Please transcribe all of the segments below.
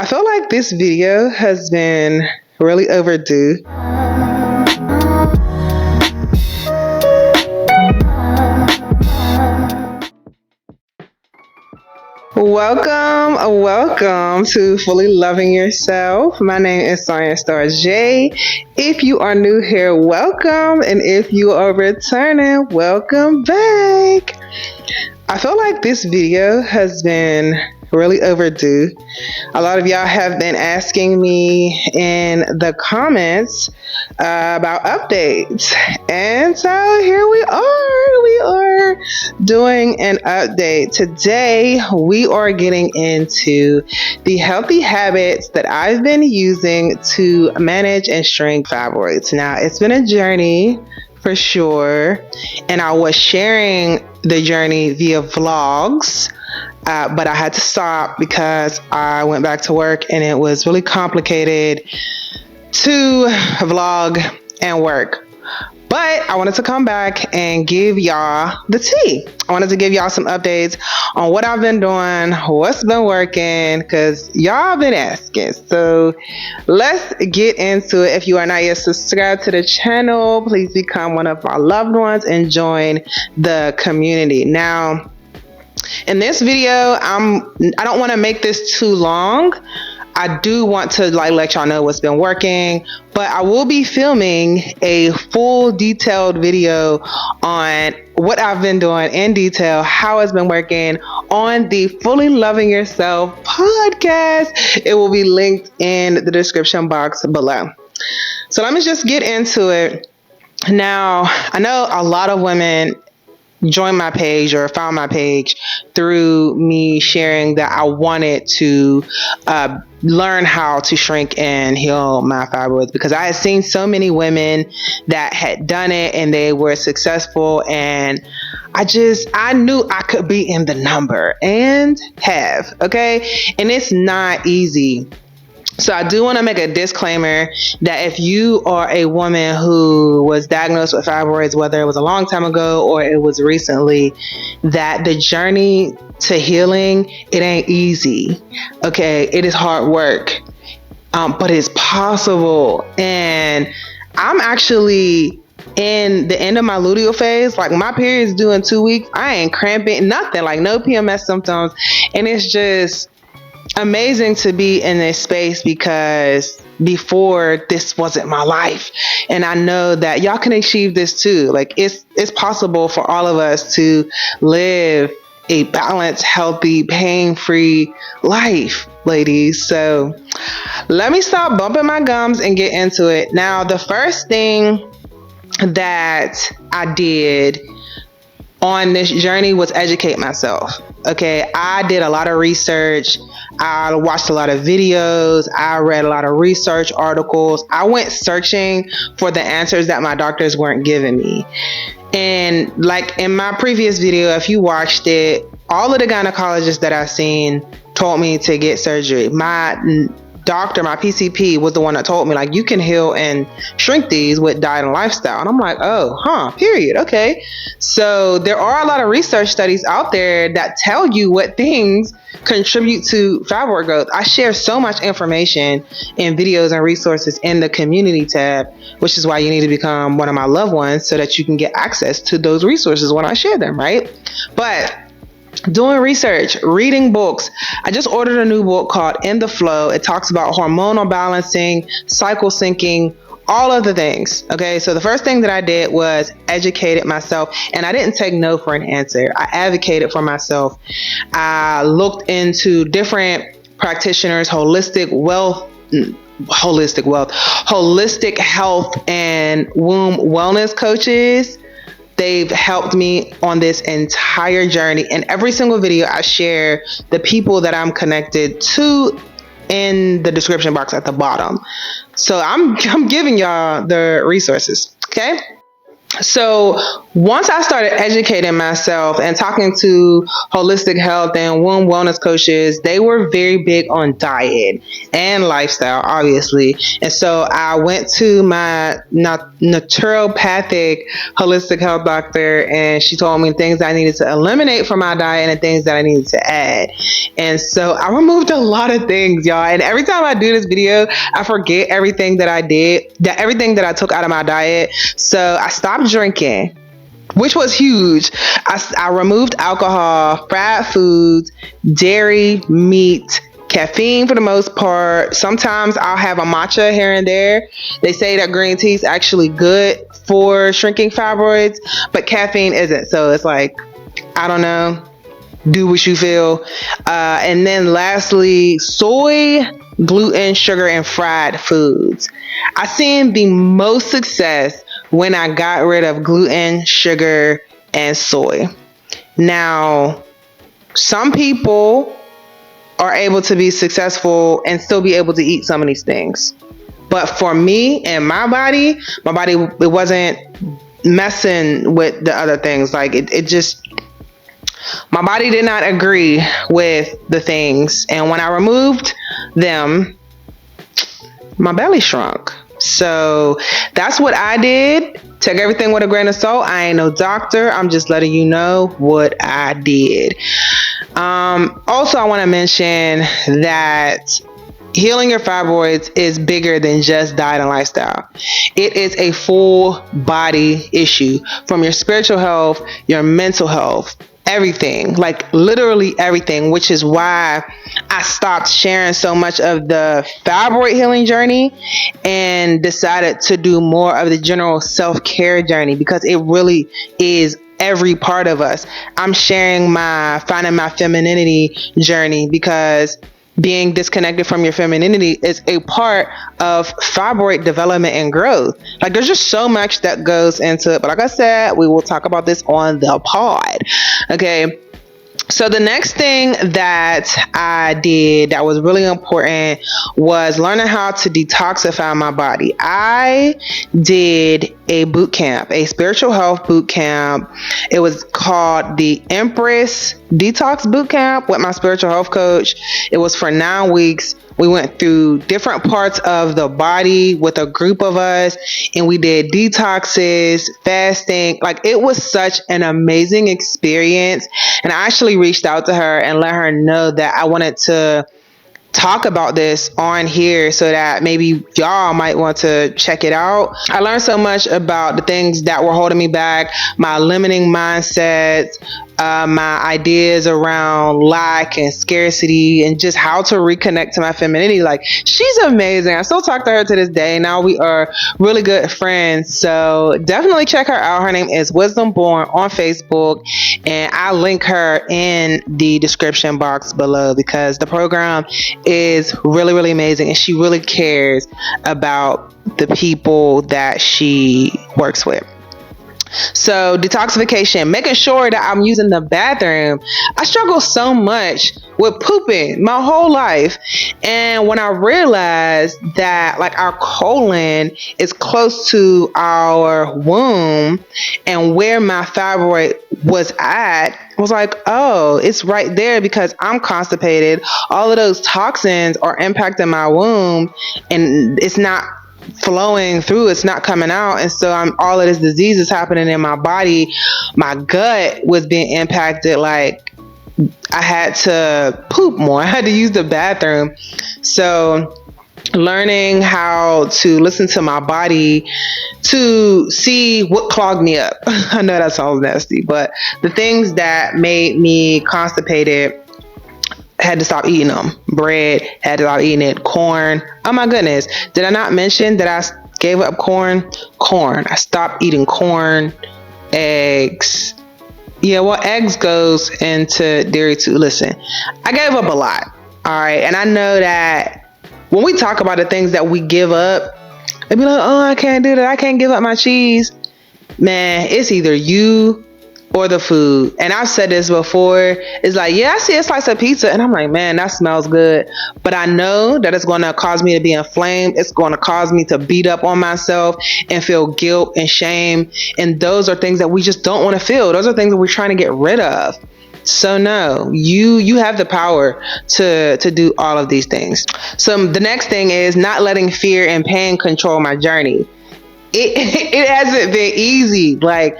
I feel like this video has been really overdue. Welcome to Fully Loving Yourself. My name is Sonya Star J. If you are new here, welcome. And if you are returning, welcome back. I feel like this video has been really overdue. A lot of y'all have been asking me in the comments about updates. And so here we are. We are doing an update. Today, we are getting into the healthy habits that I've been using to manage and shrink fibroids. Now, it's been a journey for sure. And I was sharing the journey via vlogs. But I had to stop because I went back to work and it was really complicated to vlog and work. But I wanted to come back and give y'all the tea. I wanted to give y'all some updates on what I've been doing, what's been working, because y'all been asking. So let's get into it. If you are not yet subscribed to the channel, please become one of my loved ones and join the community. Now, in this video, I don't want to make this too long. I do want to let y'all know what's been working, but I will be filming a full detailed video on what I've been doing in detail, how it's been working on the Fully Loving Yourself podcast. It will be linked in the description box below. So let me just get into it. Now, I know a lot of women joined my page or found my page through me sharing that I wanted to learn how to shrink and heal my fibroids, because I had seen so many women that had done it and they were successful, and I knew I could be in the number and have, okay? And it's not easy. So I do want to make a disclaimer that if you are a woman who was diagnosed with fibroids, whether it was a long time ago or it was recently, that the journey to healing, it ain't easy. Okay, it is hard work, but it's possible. And I'm actually in the end of my luteal phase. Like, my period's due in 2 weeks. I ain't cramping, nothing, like no PMS symptoms. And it's just amazing to be in this space, because before, this wasn't my life. And I know that y'all can achieve this too. Like, it's possible for all of us to live a balanced, healthy, pain-free life, ladies. So let me stop bumping my gums and get into it. Now, the first thing that I did on this journey was educate myself. Okay, I did a lot of research. I watched a lot of videos. I read a lot of research articles. I went searching for the answers that my doctors weren't giving me. And like in my previous video, if you watched it, all of the gynecologists that I've seen told me to get surgery. My doctor, my PCP, was the one that told me, like, you can heal and shrink these with diet and lifestyle. And I'm like, period. Okay. So there are a lot of research studies out there that tell you what things contribute to fibroid growth. I share so much information in videos and resources in the community tab, which is why you need to become one of my loved ones so that you can get access to those resources when I share them, right? But doing research, reading books. I just ordered a new book called In the Flow. It talks about hormonal balancing, cycle syncing, all of the things. Okay, so the first thing that I did was educated myself, and I didn't take no for an answer. I advocated for myself. I looked into different practitioners, holistic health and womb wellness coaches. They've helped me on this entire journey. And every single video, I share the people that I'm connected to in the description box at the bottom. So I'm giving y'all the resources. Okay. So once I started educating myself and talking to holistic health and womb wellness coaches, they were very big on diet and lifestyle, obviously. And so I went to my naturopathic holistic health doctor, and she told me things I needed to eliminate from my diet and things that I needed to add. And so I removed a lot of things, y'all. And every time I do this video, I forget everything that I did, that everything that I took out of my diet. So I stopped drinking, which was huge. I removed alcohol, fried foods, dairy, meat, caffeine for the most part. Sometimes I'll have a matcha here and there. They say that green tea is actually good for shrinking fibroids, but caffeine isn't. So it's like, I don't know. Do what you feel. And then lastly, soy, gluten, sugar, and fried foods. I seen the most success when I got rid of gluten, sugar, and soy. Now, some people are able to be successful and still be able to eat some of these things. But for me and my body, it wasn't messing with the other things. Like it just, my body did not agree with the things. And when I removed them, my belly shrunk. So that's what I did. Take everything with a grain of salt. I ain't no doctor. I'm just letting you know what I did. Also, I want to mention that healing your fibroids is bigger than just diet and lifestyle. It is a full body issue, from your spiritual health, your mental health, everything, like literally everything, which is why I stopped sharing so much of the fibroid healing journey and decided to do more of the general self-care journey, because it really is every part of us. I'm sharing my finding my femininity journey, because being disconnected from your femininity is a part of fibroid development and growth. Like, there's just so much that goes into it. But like I said, we will talk about this on the pod. Okay. So the next thing that I did that was really important was learning how to detoxify my body. I did a boot camp, a spiritual health boot camp. It was called the Empress Detox Boot Camp with my spiritual health coach. It was for 9 weeks. We went through different parts of the body with a group of us, and we did detoxes, fasting. Like, it was such an amazing experience. And I actually reached out to her and let her know that I wanted to talk about this on here so that maybe y'all might want to check it out. I learned so much about the things that were holding me back, my limiting mindsets, my ideas around lack and scarcity, and just how to reconnect to my femininity. Like, she's amazing. I still talk to her to this day. Now we are really good friends. So definitely check her out. Her name is Wisdom Born on Facebook, and I link her in the description box below, because the program is really, really amazing, and she really cares about the people that she works with. So detoxification, making sure that I'm using the bathroom. I struggle so much with pooping my whole life. And when I realized that, like, our colon is close to our womb and where my fibroid was at, I was like, oh, it's right there, because I'm constipated. All of those toxins are impacting my womb, and it's not flowing through, it's not coming out. And so all of this disease is happening in my body. My gut was being impacted. Like, I had to poop more. I had to use the bathroom. So learning how to listen to my body to see what clogged me up. I know that sounds nasty, but the things that made me constipated, had to stop eating them. Bread, had to stop eating it. Corn. Oh my goodness. Did I not mention that I gave up corn? I stopped eating corn. Eggs. Yeah, well, eggs goes into dairy too. Listen, I gave up a lot. All right. And I know that when we talk about the things that we give up, they be like, oh, I can't do that. I can't give up my cheese. Man, it's either you or the food. And I've said this before. It's like, yeah, I see a slice of pizza and I'm like, man, that smells good. But I know that it's going to cause me to be inflamed. It's going to cause me to beat up on myself and feel guilt and shame. And those are things that we just don't want to feel. Those are things that we're trying to get rid of. So no, you have the power to do all of these things. So the next thing is not letting fear and pain control my journey. It hasn't been easy. Like,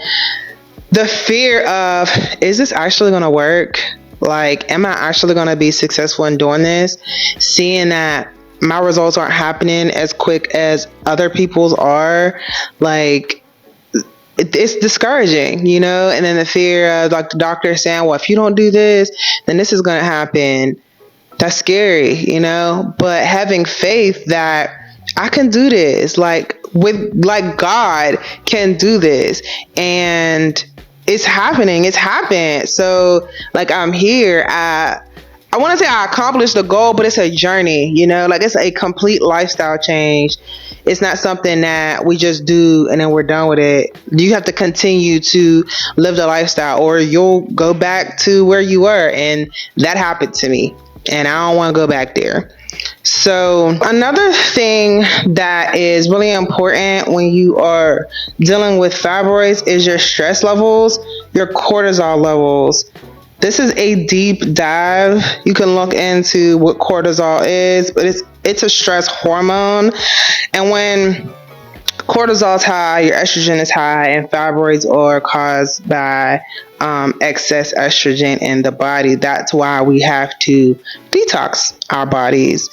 the fear of, is this actually going to work? Like, am I actually going to be successful in doing this? Seeing that my results aren't happening as quick as other people's are, like, it's discouraging, you know? And then the fear of, like, the doctor saying, well, if you don't do this, then this is going to happen. That's scary, you know? But having faith that I can do this, like God can do this. And it's happening. It's happened. So, like, I'm here. I want to say I accomplished the goal, but it's a journey, you know, like, it's a complete lifestyle change. It's not something that we just do and then we're done with it. You have to continue to live the lifestyle or you'll go back to where you were. And that happened to me. And I don't want to go back there. So another thing that is really important when you are dealing with fibroids is your stress levels, your cortisol levels. This is a deep dive. You can look into what cortisol is, but it's a stress hormone. And when cortisol is high, your estrogen is high, and fibroids are caused by excess estrogen in the body. That's why we have to detox our bodies.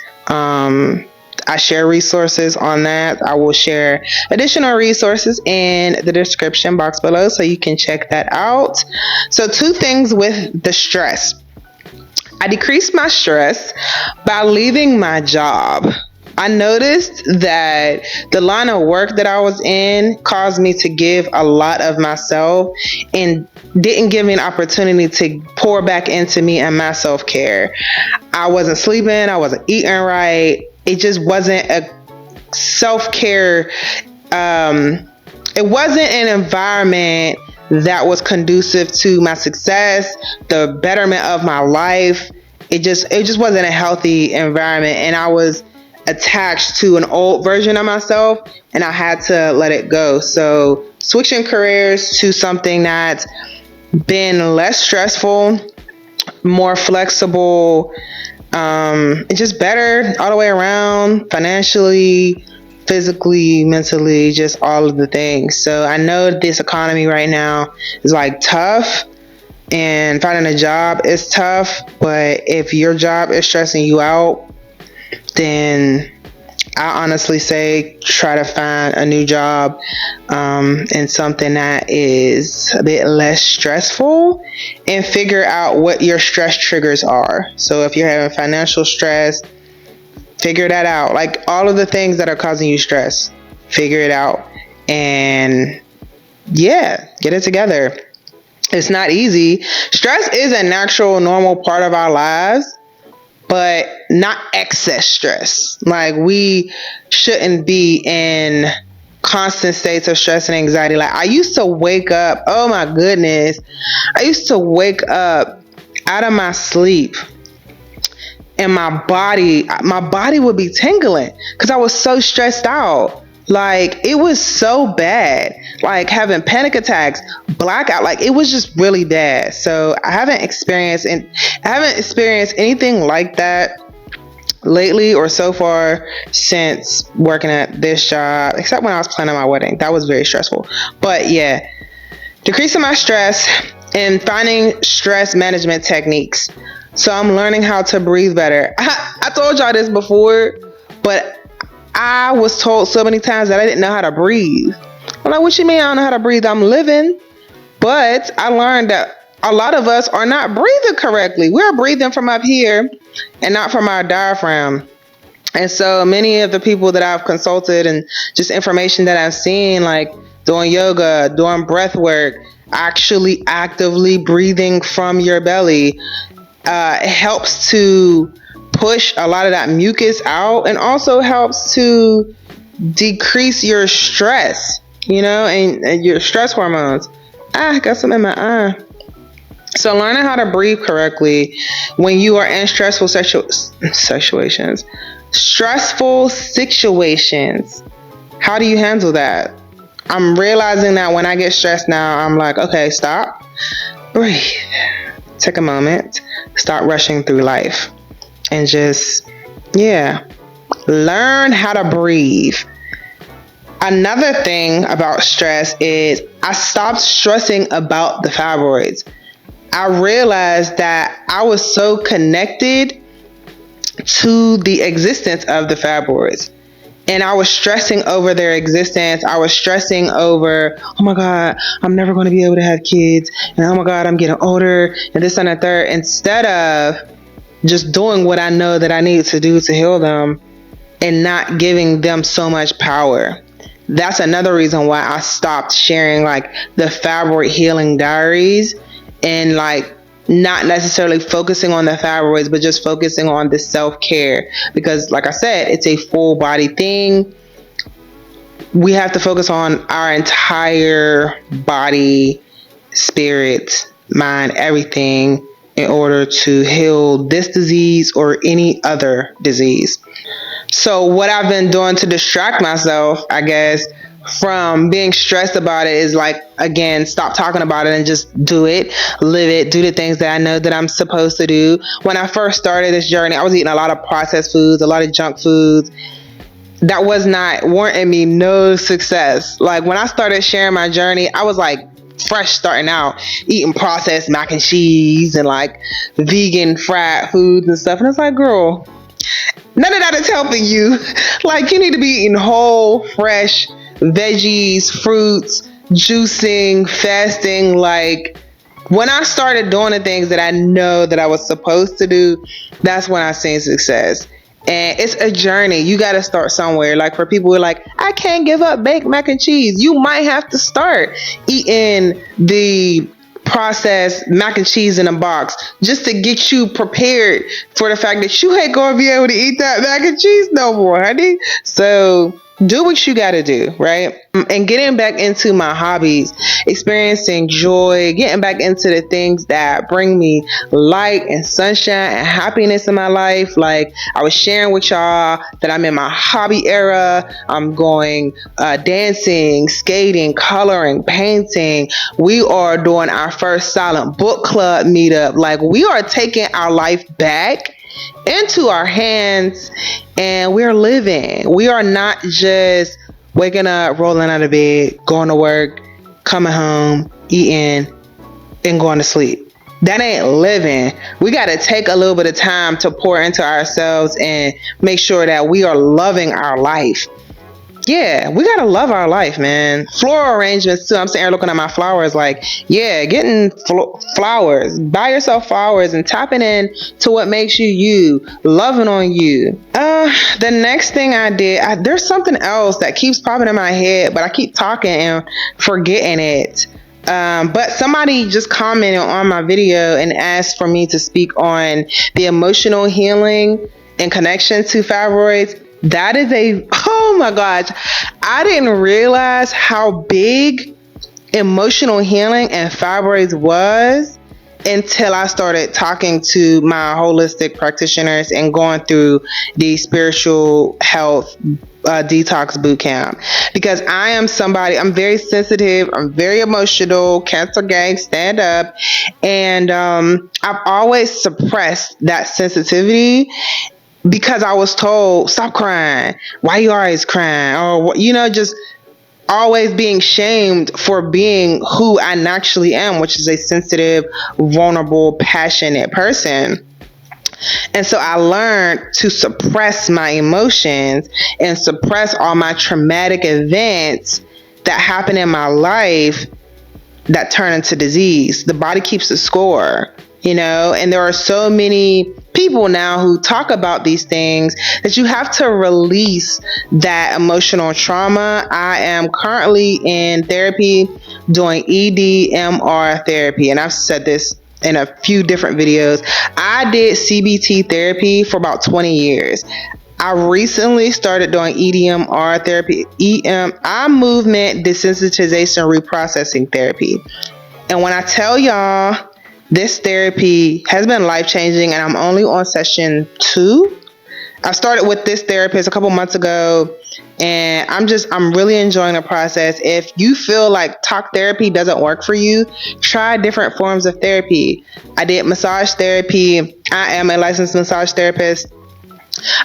I share resources on that. I will share additional resources in the description box below so you can check that out. So 2 things with the stress. I decreased my stress by leaving my job. I noticed that the line of work that I was in caused me to give a lot of myself and didn't give me an opportunity to pour back into me and my self-care. I wasn't sleeping. I wasn't eating right. It just wasn't a self-care. It wasn't an environment that was conducive to my success, the betterment of my life. It just wasn't a healthy environment. And I was attached to an old version of myself and I had to let it go. So switching careers to something that's been less stressful, more flexible, and just better all the way around, financially, physically, mentally, just all of the things. So I know this economy right now is like tough and finding a job is tough, but if your job is stressing you out, then I honestly say try to find a new job and something that is a bit less stressful and figure out what your stress triggers are. So if you're having financial stress, figure that out. Like all of the things that are causing you stress, figure it out and get it together. It's not easy. Stress is a natural, normal part of our lives, but not excess stress. Like we shouldn't be in constant states of stress and anxiety. Like I used to wake up, oh my goodness, I used to wake up out of my sleep and my body would be tingling because I was so stressed out. Like it was so bad, like having panic attacks, blackout, like it was just really bad. So I haven't experienced anything like that lately or so far since working at this job, except when I was planning my wedding. That was very stressful. But yeah, decreasing my stress and finding stress management techniques. So I'm learning how to breathe better. I told y'all this before, but I was told so many times that I didn't know how to breathe. I'm like, what you mean I don't know how to breathe? I'm living. But I learned that a lot of us are not breathing correctly. We're breathing from up here and not from our diaphragm. And so many of the people that I've consulted and just information that I've seen, like doing yoga, doing breath work, actually actively breathing from your belly, helps to push a lot of that mucus out and also helps to decrease your stress, and your stress hormones. I got some in my eye. So learning how to breathe correctly when you are in stressful situations. Stressful situations. How do you handle that? I'm realizing that when I get stressed now, I'm like, okay, stop, breathe, take a moment, stop rushing through life, and just, learn how to breathe. Another thing about stress is I stopped stressing about the fibroids. I realized that I was so connected to the existence of the fibroids. And I was stressing over their existence. I was stressing over, oh my God, I'm never going to be able to have kids. And oh my God, I'm getting older and this and that third. Instead of just doing what I know that I need to do to heal them and not giving them so much power. That's another reason why I stopped sharing like the fibroid healing diaries and like not necessarily focusing on the fibroids, but just focusing on the self-care. Because like I said, it's a full body thing. We have to focus on our entire body, spirit, mind, everything in order to heal this disease or any other disease. So what I've been doing to distract myself, I guess, from being stressed about it is like, again, stop talking about it and just do it, live it, do the things that I know that I'm supposed to do. When I first started this journey, I was eating a lot of processed foods, a lot of junk foods. That was not warranting me no success. Like when I started sharing my journey, I was like fresh starting out, eating processed mac and cheese and like vegan fried foods and stuff. And it's like, girl, none of that is helping you. Like you need to be eating whole, fresh veggies, fruits, juicing, fasting. Like when I started doing the things that I know that I was supposed to do, that's when I seen success. And it's a journey. You got to start somewhere. Like for people who are like, I can't give up baked mac and cheese. You might have to start eating the processed mac and cheese in a box just to get you prepared for the fact that you ain't going to be able to eat that mac and cheese no more, honey. So do what you got to do, right? And getting back into my hobbies, experiencing joy, getting back into the things that bring me light and sunshine and happiness in my life. Like I was sharing with y'all that I'm in my hobby era. I'm going dancing, skating, coloring, painting. We are doing our first silent book club meetup. Like we are taking our life back into our hands and we're living. We are not just waking up, rolling out of bed, going to work, coming home, eating, and going to sleep. That ain't living. We got to take a little bit of time to pour into ourselves and make sure that we are loving our life. Yeah, we gotta love our life, man. Floral arrangements too. I'm sitting here looking at my flowers like, getting flowers. Buy yourself flowers and tapping in to what makes you, loving on you. The next thing I did, there's something else that keeps popping in my head, but I keep talking and forgetting it. But somebody just commented on my video and asked for me to speak on the emotional healing in connection to fibroids. That is oh my gosh, I didn't realize how big emotional healing and fibroids was until I started talking to my holistic practitioners and going through the spiritual health detox boot camp. Because I am somebody, I'm very sensitive, I'm very emotional, cancer gang, stand up. And I've always suppressed that sensitivity because I was told, stop crying. Why you always crying? Or, just always being shamed for being who I naturally am, which is a sensitive, vulnerable, passionate person. And so I learned to suppress my emotions and suppress all my traumatic events that happen in my life that turn into disease. The body keeps a score. And there are so many people now who talk about these things that you have to release that emotional trauma. I am currently in therapy doing EMDR therapy, and I've said this in a few different videos. I did CBT therapy for about 20 years. I recently started doing EMDR therapy, eye movement desensitization reprocessing therapy. And when I tell y'all, this therapy has been life-changing, and I'm only on session 2. I started with this therapist a couple months ago, and I'm really enjoying the process. If you feel like talk therapy doesn't work for you, try different forms of therapy. I did massage therapy. I am a licensed massage therapist.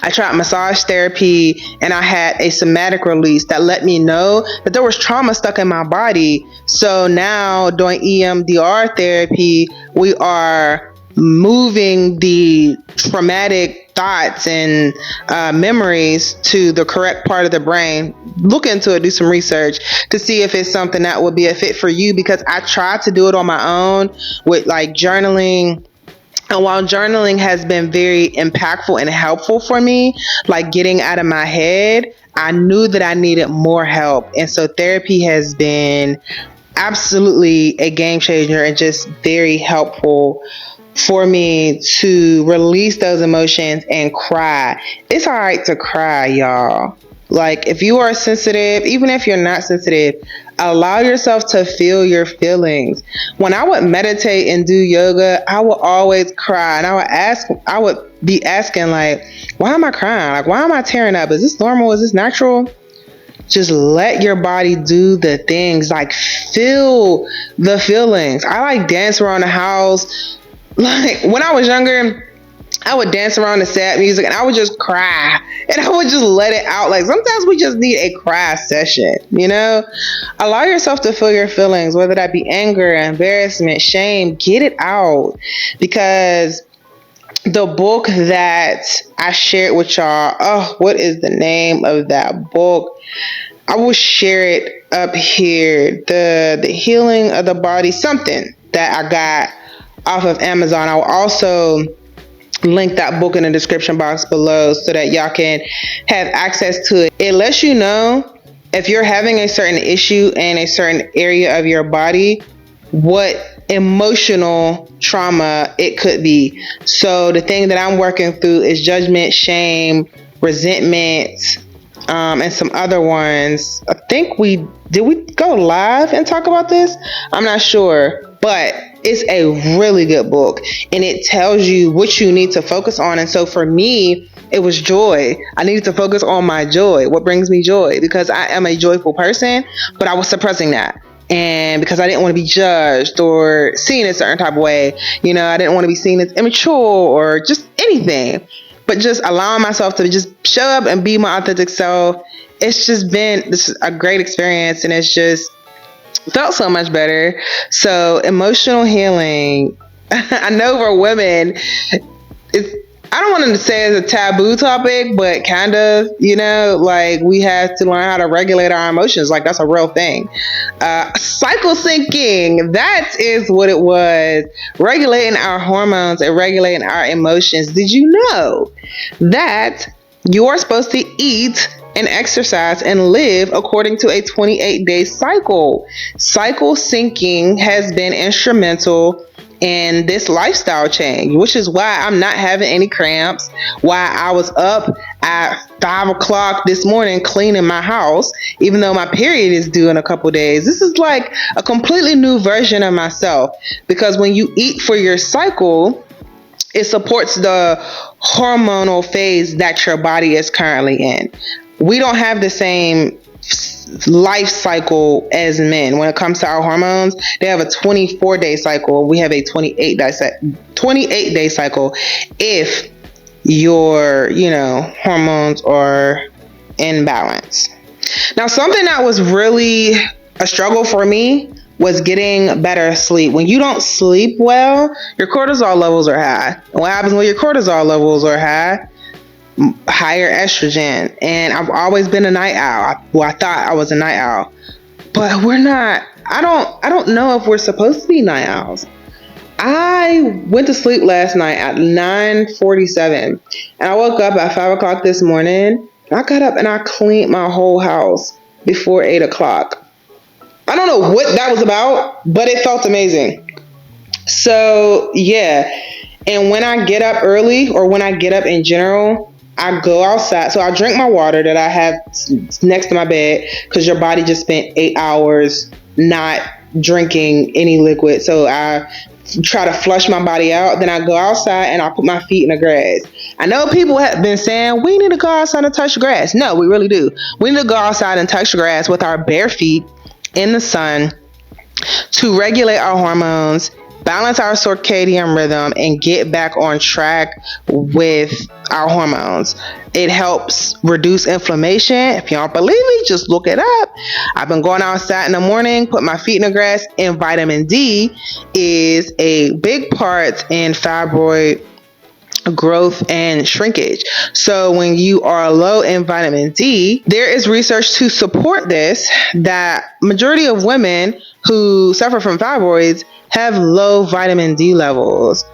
I tried massage therapy, and I had a somatic release that let me know that there was trauma stuck in my body. So now doing EMDR therapy, we are moving the traumatic thoughts and memories to the correct part of the brain. Look into it, do some research to see if it's something that would be a fit for you, because I tried to do it on my own with like journaling. And while journaling has been very impactful and helpful for me, like getting out of my head, I knew that I needed more help. And so therapy has been absolutely a game changer and just very helpful for me to release those emotions and cry. It's all right to cry, y'all. Like, if you are sensitive, even if you're not sensitive, allow yourself to feel your feelings. When I would meditate and do yoga, I would always cry, and I would be asking, like, why am I crying? Like, why am I tearing up? Is this normal? Is this natural? Just let your body do the things, like feel the feelings. I like dance around the house. Like, when I was younger, I would dance around to sad music and I would just cry and I would just let it out. Like, sometimes we just need a cry session, you know? Allow yourself to feel your feelings, whether that be anger, embarrassment, shame. Get it out, because the book that I shared with y'all, oh, what is the name of that book? I will share it up here. The Healing of the Body, something that I got off of Amazon. I will also link that book in the description box below so that y'all can have access to it. It lets you know if you're having a certain issue in a certain area of your body, what emotional trauma it could be. So the thing that I'm working through is judgment, shame, resentment, and some other ones. I think did we go live and talk about this? I'm not sure, but it's a really good book and it tells you what you need to focus on. And so for me, it was joy. I needed to focus on my joy. What brings me joy? Because I am a joyful person, but I was suppressing that. And because I didn't want to be judged or seen a certain type of way, you know, I didn't want to be seen as immature or just anything, but just allowing myself to just show up and be my authentic self. It's just been a great experience, and it's just felt so much better. So emotional healing, I know for women, I don't want to say it's a taboo topic, but kind of, you know, like we have to learn how to regulate our emotions. Like, that's a real thing. Cycle syncing, that is what it was. Regulating our hormones and regulating our emotions. Did you know that you're supposed to eat and exercise and live according to a 28-day cycle? Cycle syncing has been instrumental in this lifestyle change, which is why I'm not having any cramps, why I was up at 5 o'clock this morning cleaning my house, even though my period is due in a couple days. This is like a completely new version of myself, because when you eat for your cycle, it supports the hormonal phase that your body is currently in. We don't have the same life cycle as men. When it comes to our hormones, they have a 24-day cycle. We have a 28-day cycle if your, hormones are in balance. Now, something that was really a struggle for me was getting better sleep. When you don't sleep well, your cortisol levels are high. And what happens when your cortisol levels are high? Higher estrogen. And I've always been a night owl. I thought I was a night owl, but we're not. I don't know if we're supposed to be night owls. I went to sleep last night at 9:47 and I woke up at 5 o'clock this morning. I got up and I cleaned my whole house before 8 o'clock. I don't know what that was about, but it felt amazing. So yeah. And when I get up early, or when I get up in general, I go outside. So I drink my water that I have next to my bed, because your body just spent 8 hours not drinking any liquid. So I try to flush my body out. Then I go outside and I put my feet in the grass. I know people have been saying we need to go outside and touch the grass. No, we really do. We need to go outside and touch the grass with our bare feet in the sun to regulate our hormones, balance our circadian rhythm, and get back on track with our hormones. It helps reduce inflammation. If you don't believe me, just look it up. I've been going outside in the morning, put my feet in the grass, and vitamin D is a big part in fibroid growth and shrinkage. So when you are low in vitamin D, there is research to support this, that majority of women who suffer from fibroids have low vitamin D levels.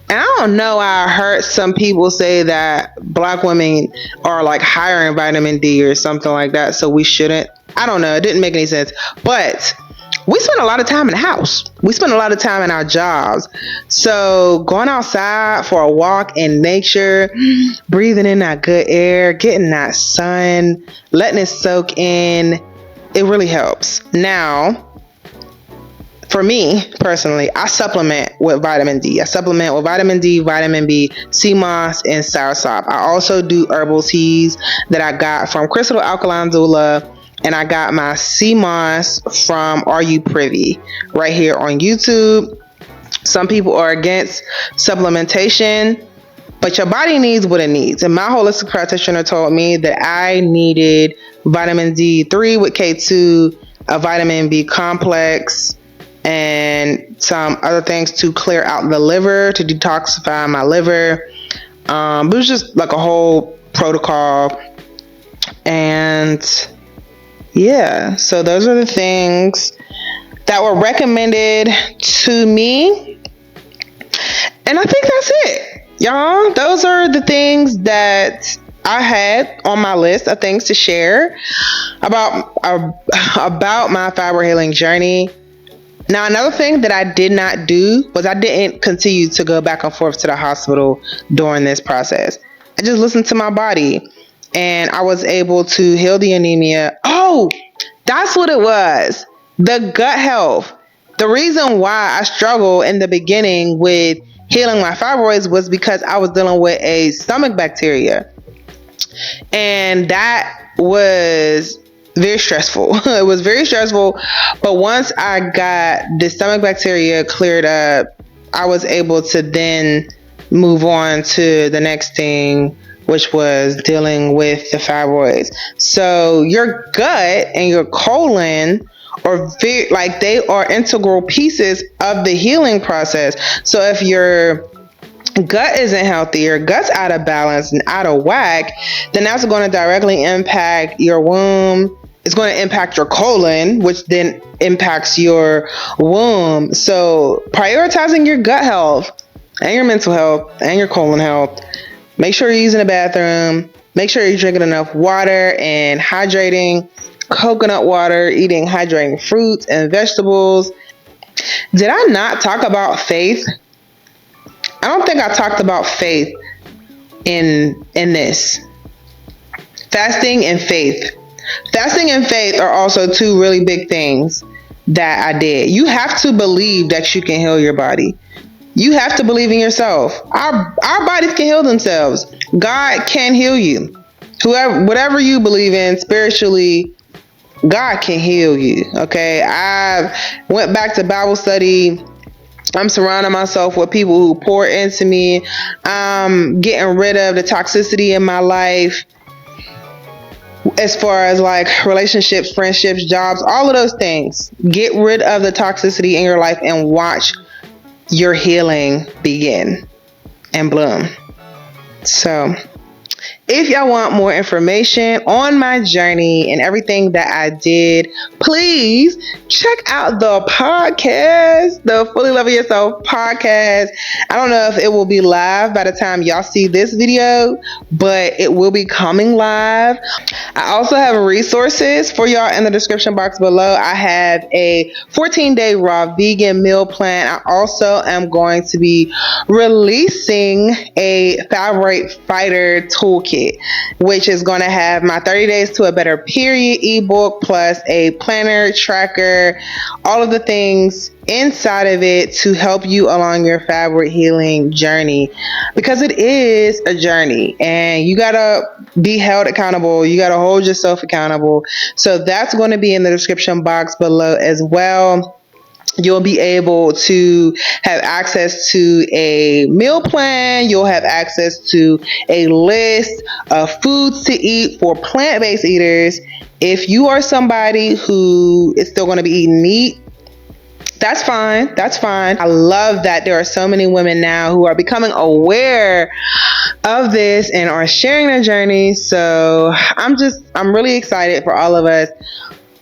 And I don't know, I heard some people say that Black women are like higher in vitamin D or something like that, so we shouldn't. I don't know, it didn't make any sense. But we spend a lot of time in the house. We spend a lot of time in our jobs. So going outside for a walk and nature, breathing in that good air, getting that sun, letting it soak in, it really helps. Now, for me personally, I supplement with vitamin D. I supplement with vitamin D, vitamin B, sea moss, and soursop. I also do herbal teas that I got from Crystal Alkaline Doula. And I got my sea moss from Are You Privy right here on YouTube. Some people are against supplementation, but your body needs what it needs. And my holistic practitioner told me that I needed vitamin D3 with K2, a vitamin B complex, and some other things to clear out the liver, to detoxify my liver. It was just like a whole protocol. And yeah, so those are the things that were recommended to me. And I think that's it, y'all. Those are the things that I had on my list of things to share about my fibroid healing journey. Now, another thing that I did not do was I didn't continue to go back and forth to the hospital during this process. I just listened to my body. And I was able to heal the anemia. Oh, that's what it was. The gut health. The reason why I struggled in the beginning with healing my fibroids was because I was dealing with a stomach bacteria. And that was very stressful. It was very stressful. But once I got the stomach bacteria cleared up, I was able to then move on to the next thing, which was dealing with the fibroids. So your gut and your colon are they are integral pieces of the healing process. So if your gut isn't healthy, your gut's out of balance and out of whack, then that's going to directly impact your womb. It's going to impact your colon, which then impacts your womb. So prioritizing your gut health and your mental health and your colon health. Make sure you're using the bathroom. Make sure you're drinking enough water and hydrating. Coconut water, eating hydrating fruits and vegetables. Did I not talk about faith? I don't think I talked about faith in this. Fasting and faith. Fasting and faith are also two really big things that I did. You have to believe that you can heal your body. You have to believe in yourself. Our bodies can heal themselves. God can heal you. Whatever you believe in spiritually, God can heal you. Okay. I went back to Bible study. I'm surrounding myself with people who pour into me. I'm getting rid of the toxicity in my life. As far as like relationships, friendships, jobs, all of those things. Get rid of the toxicity in your life and watch your healing begin and bloom. So if y'all want more information on my journey and everything that I did, please check out the podcast, the Fully Loving Yourself podcast. I don't know if it will be live by the time y'all see this video, but it will be coming live. I also have resources for y'all in the description box below. I have a 14-day raw vegan meal plan. I also am going to be releasing a fibroid fighter toolkit. kit, which is going to have my 30 Days to a Better Period ebook, plus a planner, tracker, all of the things inside of it to help you along your fibroid healing journey, because it is a journey and you gotta be held accountable. You gotta hold yourself accountable. So that's going to be in the description box below as well. You'll be able to have access to a meal plan. You'll have access to a list of foods to eat for plant-based eaters. If you are somebody who is still going to be eating meat, that's fine. That's fine. I love that there are so many women now who are becoming aware of this and are sharing their journey. So I'm really excited for all of us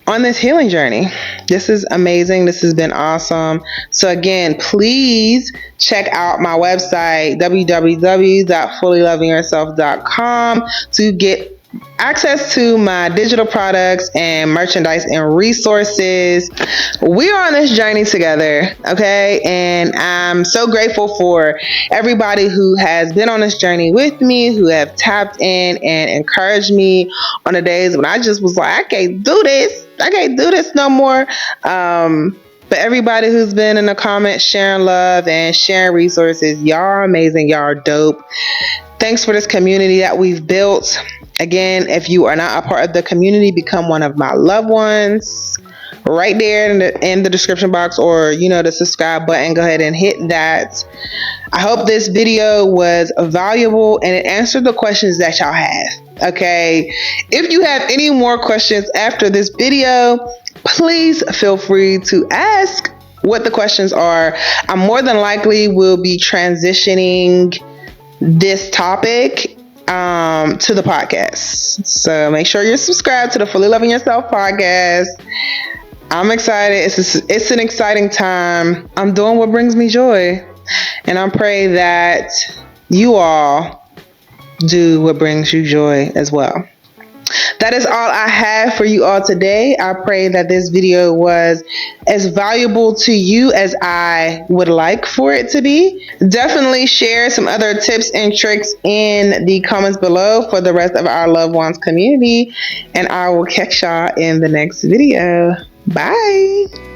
on this healing journey. This is amazing. This has been awesome. So again, please check out my website, www.fullylovingyourself.com, to get access to my digital products and merchandise and resources. We are on this journey together, okay? And I'm so grateful for everybody who has been on this journey with me, who have tapped in and encouraged me on the days when I just was like, I can't do this no more. But everybody who's been in the comments sharing love and sharing resources, y'all are amazing. Y'all are dope. Thanks for this community that we've built. Again, if you are not a part of the community, become one of my loved ones. Right there in the description box, or the subscribe button, go ahead and hit that. I hope this video was valuable and it answered the questions that y'all have. Okay, if you have any more questions after this video, please feel free to ask what the questions are. I more than likely will be transitioning this topic to the podcast. So make sure you're subscribed to the Fully Loving Yourself podcast. I'm excited. It's an exciting time. I'm doing what brings me joy. And I pray that you all do what brings you joy as well. That is all I have for you all today. I pray that this video was as valuable to you as I would like for it to be. Definitely share some other tips and tricks in the comments below for the rest of our loved ones community. And I will catch y'all in the next video. Bye.